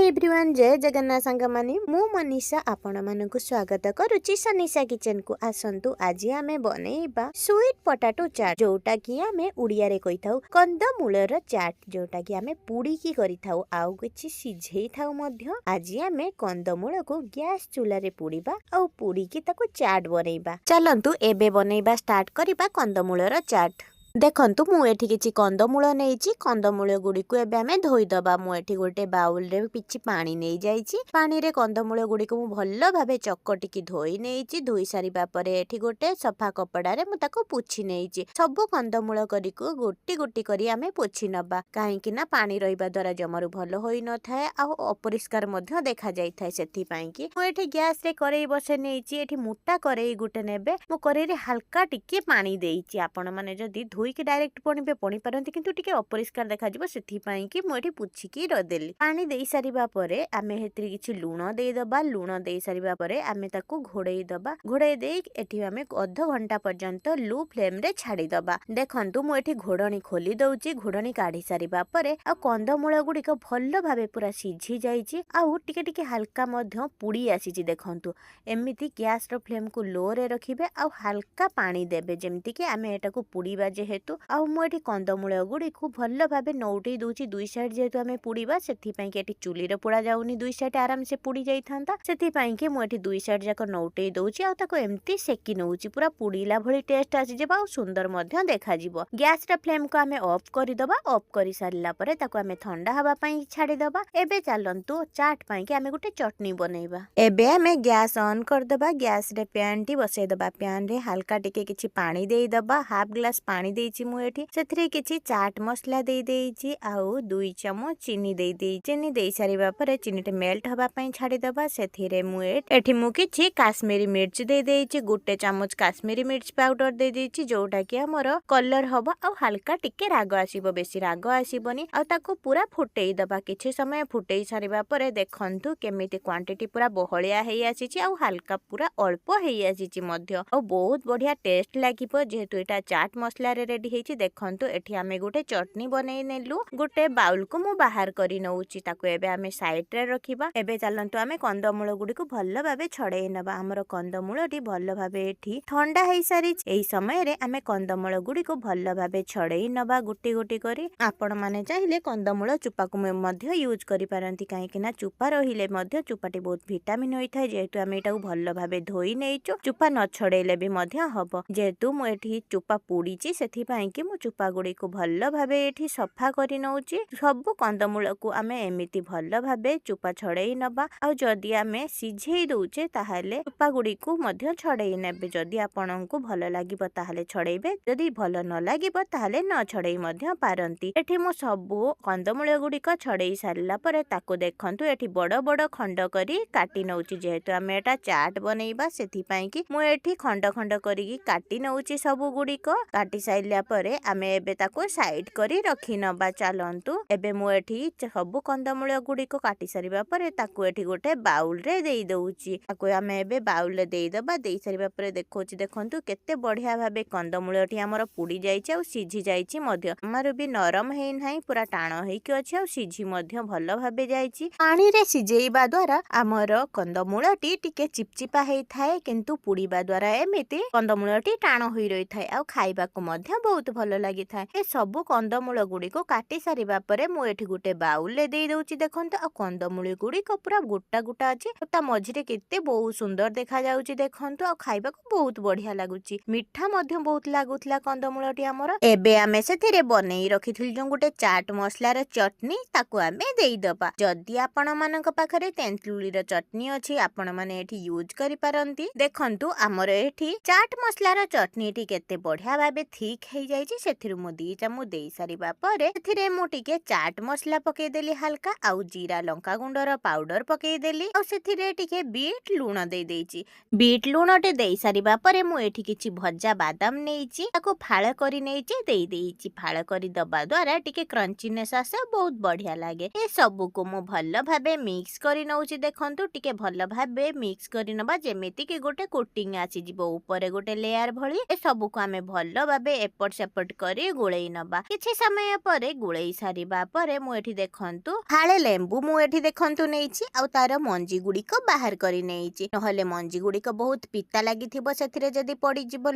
Everyone जय जगन्नाथ सांगमानी मु मनीषा आपण मानकु स्वागत करूची सनीषा किचन को आसंतु आज आमे बनेइबा स्वीट पोटैटो चाट जोटा कि आमे उड़िया रे कहिथाउ कंदमूलर चाट जोटा कि आमे पुड़ी की करिथाउ आउ किछि सिझेई थाउ मध्य आज आमे कंदमूल को गैस चूल्हा रे पुड़ीबा आउ पुड़ी की ताको चाट बनेइबा चलंतु एबे बनेइबा स्टार्ट करिबा कंदमूलर चाट। देखंतु मु एठी किछि कंदमूल नेइछि कंदमूल गुडी को एबे हमें धोई दबा मु एठी गोटे बाउल रे पिछि पानी नै जाइछि पानी रे कंदमूल गुडी को मु भल्लो भाबे चक्कटी की धोई नेइछि धोई सारिबा परे एठी गोटे सफा कपड़ा रे मु ताको पुछि नेइछि सब कंदमूल करी को गोटी गोटी करी हमें पुछि नबा काहे कि ना पानी रहिबा द्वारा जमरु भलो होई न थाए आ अपरिष्कार मध्य देखा जाई थाए सेथि पई कि मु एठी गैस रे करेई बसे नेइछि एठी मोटा करेई गुटे नेबे मु करेई रे हल्का टिके पानी देइछि आपण माने जदी धोई कि डायरेक्ट पणिबे पणी पारंती किंतु टिके अपरिष्कार देखा जिवो सेथि पई कि मु एठी पुछि की रदेली पानी देई सारिबा परे आमे हेतरी किछि लूण देई दबा लूण देई सारिबा परे आमे ताकू घोड़ेई दबा घोड़ेई देई एठी आमे आधा घंटा पर्यंत लो फ्लेम रे छाडी दबा। देखंतु मु एठी घोड़णी खोली दउची घोड़णी काढी सारिबा परे आ कंदमूल गुडी को भल्लो भाबे पूरा सिझी जाईची आ टिके टिके हल्का मध्य पुड़ी आसीची। देखंतु एमिति गैस रो फ्लेम को लो रे रखिबे आ हल्का पानी देबे जेमति कि आमे एटा को पुड़ीबा जेहेतु आउ मु एठी कंदमूल गुडी को भल्लो भाबे नौटै दोची दुई साइड जेहेतु आमे पुड़ीबा सेथि पई कि एठी चुली रे पोड़ा जाउनी दुई साइड आराम से पुड़ी जाई थांता सेथि पई कि मु एठी दुई साइड जाक नौटै दोची आ ताको एम्ति सेकी नउची पूरा पुड़ीला भली टेस्ट आसी जे बा सुंदर मध्य देखा जिवो। गैस रे फ्लेम को आमे ऑफ करि दबा ऑफ करि सारला परे ताको आमे ठंडा हवा पई छाडी दबा। एबे चलंतु चाट पई कि आमे गुटे चटनी बनेइबा। एबे आमे गैस ऑन कर दबा गैस रे पैन टी बसै दबा पैन रे हल्का टिके किछि पानी देई दबा हाफ ग्लास पानी देइछि मु एठी सेथरे किछि चाट मसला देई देइछि आउ 2 चम्मच चीनी देई देइ चीनी देई सारिबा परे चीनी टे मेल्ट हवा पई छाडी दबा सेथिरे मु एठी मु किछि काश्मीरी मिर्च देई देइछि गुटे चम्मच काश्मीरी मिर्च पाउडर देई देइछि जोटा कि हमर कलर हबा आउ हल्का टिके राग आसीबो बेसी राग आसीबोनी आउ ताको पूरा फुटेई दबा किछि समय फुटेई सारिबा परे देखंतु केमिति क्वांटिटी पूरा बहलिया हेई आसीछि आउ हल्का पूरा अल्प हेई आसीछि मध्य आउ बहुत बढ़िया टेस्ट लागिबो जेहेतु एटा चाट मसला रे रेडी हेछि। देखंतु एठी आमे गुटे चटनी बनेई नेलु गुटे बाउल को मु बाहर करी नउची ताको एबे आमे साइड रे रखिबा। एबे चलंतु आमे कंदमूल गुडी को भल्लो भाबे छडेई नबा हमर कंदमूलटी भल्लो भाबे एठी ठंडा हेई सारी एई समय रे आमे कंदमूल गुडी को भल्लो भाबे छडेई नबा गुटी गुटी करी आपण माने चाहिले कंदमूल चुपा को मध्य यूज करि पारंती काहे कि ना चुपा रहिले मध्य चुपाटी बहुत विटामिन होई थाए जेहेतु आमे एटा को भल्लो भाबे धोई नेइचो चुपा न छडेइले भी मध्य हबो जेहेतु मु एठी चुपा पुडीची सेथि पई कि मु चुपा गुडी को भल्लो भाबे एठी सफा करि नउची सब कंदमूल को आमे एमिति भल्लो भाबे चुपा छडेई नबा आ जदी आमे सिझेई दउचे ताहाले चुपा गुडी को मध्य छडेई नेबे जदी आपनकु भलो लागिबो ताहाले छडेइबे जदी भलो न लागिबो ताहाले न छडेई मध्य पारंती। एठी मु सब कंदमूल गुडी को छडेई सारला परे ताको देखंतु एठी बड़ बड़ खंड करी काटी नउची जेहेतु आमे एटा चाट बनेइबा सेथि पई कि मु एठी खंड खंड करी काटी नउची सब गुडी को काटी साइला परे आमे एबे ताको साइड करी रखी नबा। चलंतु एबे मु एठी सब कंदमूल गुडी को काटी सारिबा परे ताको एठी गोटे बाउल रे देई दउची ताको आमे एबे बाउल रे देई दबा देई सारिबा परे देखोची देखंतु केते बढ़िया भाबे कंदमूलटी हमर पुडी जाईची आ सिझी जाईची मध्य हमर भी नरम हेई नाही पूरा टाणो हेई कि अछि आ सिझी मध्य भलो भाबे जाईची। पानी रे सिझेइबा द्वारा हमर कंदमूलटी टिके चिपचिपा हेई थाए किंतु पुडीबा द्वारा एमिति कंदमूलटी टाणो होई रही थाए आ खाइबा को मध्य बहुत भलो लागि थाए। ए सब कंदमूल गुडी को काटी सारिबा परे मु एठी गुटे बाउल ले देई दउची देखंतु आ कंदमूल गुडी को पूरा गोटा गोटा अछि ता मझिरे केते बहुत सुंदर देखा जाउची देखंतु आ खाइबा को बहुत बढ़िया लागुची मिठा मध्य बहुत लागुतला कंदमूलटी हमर। एबे आमे सेथिरे बनेई रखिथिल जो गुटे चाट मसला रे चटनी ताको आमे देई दबा जदी आपण मानक पाखरे तेंतुली रे चटनी अछि आपण माने एठी यूज करि पारंती। देखंतु हमर एठी चाट मसला रे चटनी टी केते बढ़िया भाबे ठीक हेई जाईची सेथिरु मु 2 चम्मच देई सारिबा परे सेथिरे मु टिके चाट मसला पकेई देली हल्का आउ जीरा लंका गुंडर पाउडर पकेई देली आ सेथिरे टिके बीट लूण देई देइची बीट लूण टे देई सारिबा परे मु एठी किछि भज्जा बादाम नेइची ताको फाळ करी नेइची देई देइची फाळ करी दबा द्वारा टिके क्रंचीनेस आसे बहुत बढ़िया लागे। ए सब को मु भल्लो भाबे मिक्स करी नउची देखंतु टिके भल्लो भाबे मिक्स करी नबा जेमिति कि गोटे कोटिंग आसी जिवो ऊपर गोटे लेयर भली ए सब को आमे भल्लो भाबे ଏପଟ ସେପଟ କରି ଗୋଳେଇ ନବା। କିଛି ସମୟ ପରେ ଗୋଳେଇ ସାରିବା ପରେ ମୁଁ ଏଠି ଦେଖନ୍ତୁ ଫାଳେ ଲେମ୍ବୁ ମୁଁ ଏଠି ଦେଖନ୍ତୁ ନେଇଛି ଆଉ ତାର ମଞ୍ଜି ଗୁଡିକ ବାହାର କରି ନେଇଛି। ନହେଲେ ମଞ୍ଜି ଗୁଡିକ ବହୁତ ପିତା ଲାଗିଥିବ ସେଥିରେ ଯଦି ପଡିଯିବ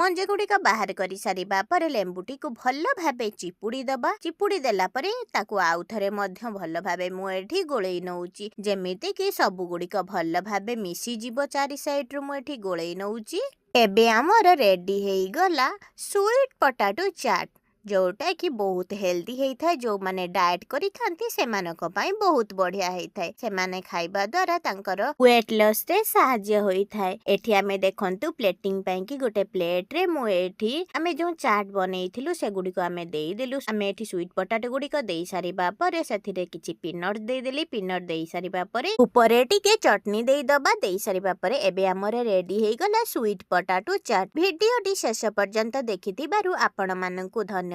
ମଞ୍ଜି ଗୁଡିକ ବାହାର କରି ସାରିବା ପରେ ଲେମ୍ବୁଟିକୁ ଭଲ ଭାବେ ଚିପୁଡି ଦବା। ଚିପୁଡି ଦେଲା ପରେ ତାକୁ ଆଉ ଥରେ ମଧ୍ୟ ଭଲ ଭାବେ ମୁଁ ଏଠି ଗୋଳେଇ ନଉଛି, ଯେମିତି କି ସବୁ ଗୁଡିକ ଭଲ ଭାବେ ମିଶିଯିବ। ଚାରି ସାଇଡରୁ ମୁଁ ଏଠି ଗୋଳେଇ ନଉଛି। ଏବେ ଆମର ରେଡି ହେଇଗଲା ସୁଇଟ୍ ପଟାଟୋ ଚାଟ୍, ଯୋଉଟା କି ବହୁତ ହେଲ୍ଦି ହେଇଥାଏ। ଯୋଉମାନେ ଡାଏଟ୍ କରିଥାନ୍ତି ସେମାନଙ୍କ ପାଇଁ ବହୁତ ବଢିଆ ହେଇଥାଏ। ସେମାନେ ଖାଇବା ଦ୍ୱାରା ତାଙ୍କର ୱେଟ୍ ଲସ୍ ରେ ସାହାଯ୍ୟ ହୋଇଥାଏ। ଏଠି ଆମେ ଦେଖନ୍ତୁ ପ୍ଲେଟିଂ ପାଇଁ କି ଗୋଟେ ପ୍ଲେଟରେ ମୁଁ ଏଠି ଆମେ ଯୋଉ ଚାଟ୍ ବନେଇଥିଲୁ ସେଗୁଡିକ ଆମେ ଦେଇଦେଲୁ। ଆମେ ଏଠି ସୁଇଟ୍ ପଟାଟୋ ଗୁଡିକ ଦେଇ ସାରିବା ପରେ ସେଥିରେ କିଛି ପିନଟ୍ ଦେଇଦେଲି। ପିନଟ୍ ଦେଇ ସାରିବା ପରେ ଉପରେ ଟିକେ ଚଟନି ଦେଇଦବା। ଦେଇ ସାରିବା ପରେ ଏବେ ଆମର ରେଡି ହେଇଗଲା ସୁଇଟ୍ ପଟାଟୋ ଚାଟ୍। ଭିଡିଓଟି ଶେଷ ପର୍ଯ୍ୟନ୍ତ ଦେଖିଥିବାରୁ ଆପଣମାନଙ୍କୁ ଧନ୍ୟବାଦ।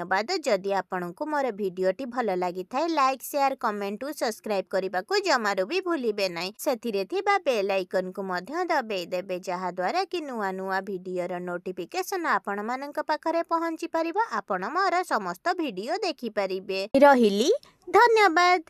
ଯଦି ଆପଣଙ୍କୁ ମୋର ଭିଡିଓଟି ଭଲ ଲାଗିଥାଏ ଲାଇକ୍ ସେୟାର କମେଣ୍ଟ ଓ ସବସ୍କ୍ରାଇବ କରିବାକୁ ଜମାରୁ ବି ଭୁଲିବେ ନାହିଁ। ସେଥିରେ ଥିବା ବେଲ୍ ଆଇକନକୁ ମଧ୍ୟ ଦବେଇ ଦେବେ, ଯାହା ଦ୍ୱାରା କି ନୂଆ ନୂଆ ଭିଡିଓର ନୋଟିଫିକେସନ ଆପଣମାନଙ୍କ ପାଖରେ ପହଞ୍ଚି ପାରିବ। ଆପଣ ମୋର ସମସ୍ତ ଭିଡିଓ ଦେଖିପାରିବେ। ରହିଲି, ଧନ୍ୟବାଦ।